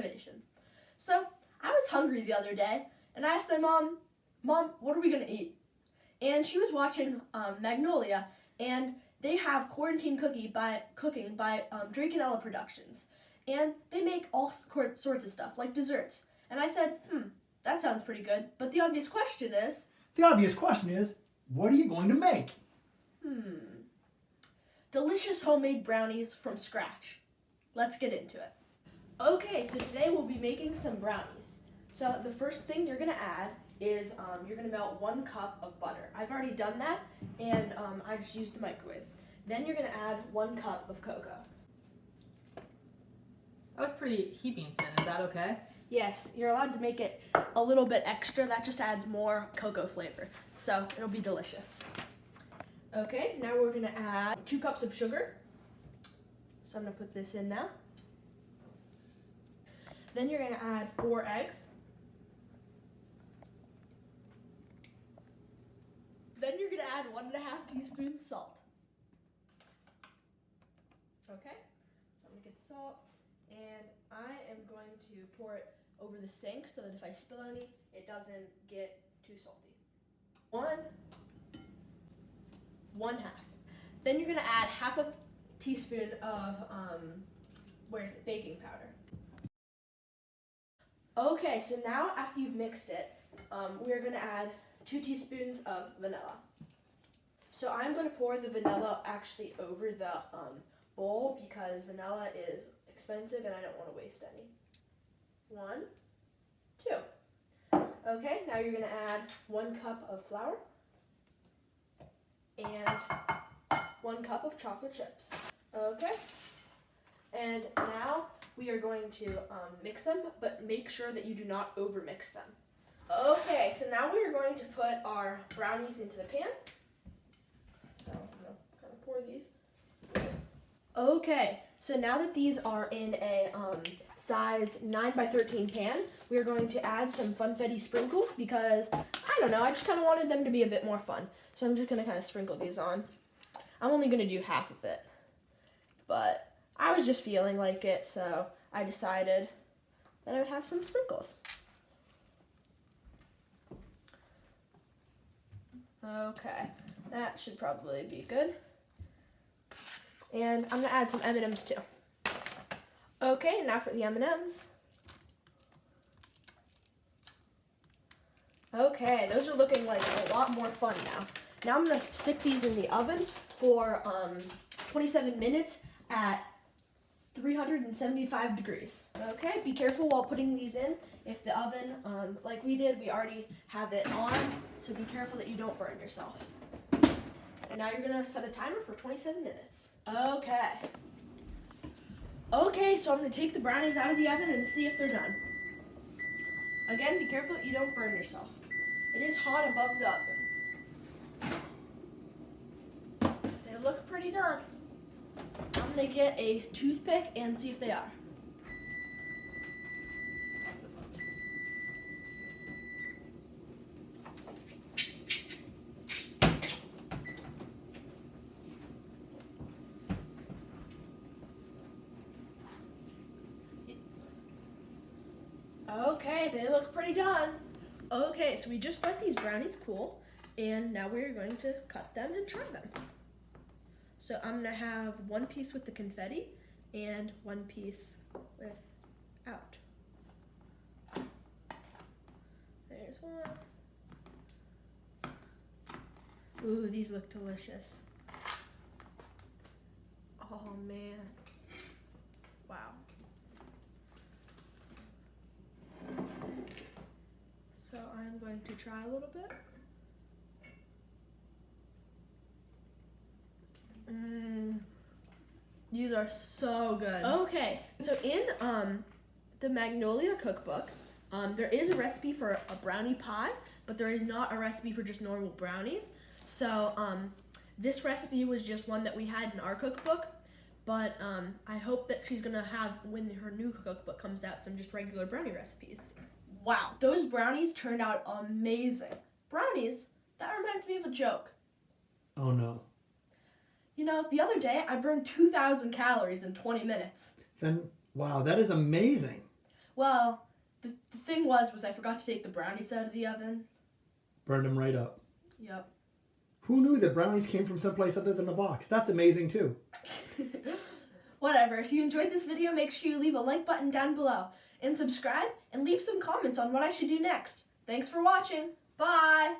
Finnovation. So I was hungry the other day, and I asked my mom, what are we gonna eat? And she was watching Magnolia, and they have Quarantine Cooking by Drake and Ella Productions, and they make all sorts of stuff like desserts. And I said, that sounds pretty good. But the obvious question is, what are you going to make? Delicious homemade brownies from scratch. Let's get into it. Okay, so today we'll be making some brownies. So the first thing you're gonna add is you're gonna melt 1 cup of butter. I've already done that, and I just used the microwave. Then you're gonna add 1 cup of cocoa. That was pretty heaping thin. Is that okay? Yes, you're allowed to make it a little bit extra. That just adds more cocoa flavor, so it'll be delicious. Okay, now we're gonna add 2 cups of sugar. So I'm gonna put this in now. Then you're gonna add 4 eggs. Then you're gonna add 1.5 teaspoons salt. Okay, so I'm gonna get the salt, and I am going to pour it over the sink so that if I spill any, it doesn't get too salty. 1/2. Then you're gonna add 1/2 teaspoon of baking powder. Okay, so now after you've mixed it, we're gonna add 2 teaspoons of vanilla. So I'm gonna pour the vanilla actually over the bowl because vanilla is expensive and I don't want to waste any. 1, 2. Okay, now you're gonna add 1 cup of flour and 1 cup of chocolate chips. Okay, and now we are going to mix them, but make sure that you do not over mix them. Okay, so now we are going to put our brownies into the pan. So I'm gonna kind of pour these. Okay, so now that these are in a size 9x13 pan, we are going to add some funfetti sprinkles because, I don't know, I just kind of wanted them to be a bit more fun. So I'm just going to kind of sprinkle these on. I'm only going to do half of it, but I was just feeling like it, so I decided that I would have some sprinkles. Okay, that should probably be good. And I'm gonna add some M&Ms too. Okay, now for the M&Ms. Okay, those are looking like a lot more fun now. Now I'm gonna stick these in the oven for 27 minutes at 375 degrees. Okay, be careful while putting these in. If the oven, like we did, we already have it on, so be careful that you don't burn yourself. And now you're gonna set a timer for 27 minutes. Okay. Okay, so I'm gonna take the brownies out of the oven and see if they're done. Again, be careful that you don't burn yourself. It is hot above the oven. They look pretty done. I'm gonna get a toothpick and see if they are. Okay, they look pretty done. Okay, so we just let these brownies cool, and now we're going to cut them and try them. So I'm gonna have 1 piece with the confetti and 1 piece without. There's one. Ooh, these look delicious. Oh man. Wow. So I'm going to try a little bit. These are so good. Okay, so in the Magnolia cookbook, there is a recipe for a brownie pie, but there is not a recipe for just normal brownies. So this recipe was just one that we had in our cookbook, but I hope that she's gonna have, when her new cookbook comes out, some just regular brownie recipes. Wow, those brownies turned out amazing. Brownies? That reminds me of a joke. Oh no. You know, the other day I burned 2,000 calories in 20 minutes. Then, wow, that is amazing. Well, the thing was I forgot to take the brownies out of the oven. Burned them right up. Yep. Who knew that brownies came from someplace other than the box? That's amazing too. Whatever. If you enjoyed this video, make sure you leave a like button down below and subscribe and leave some comments on what I should do next. Thanks for watching. Bye.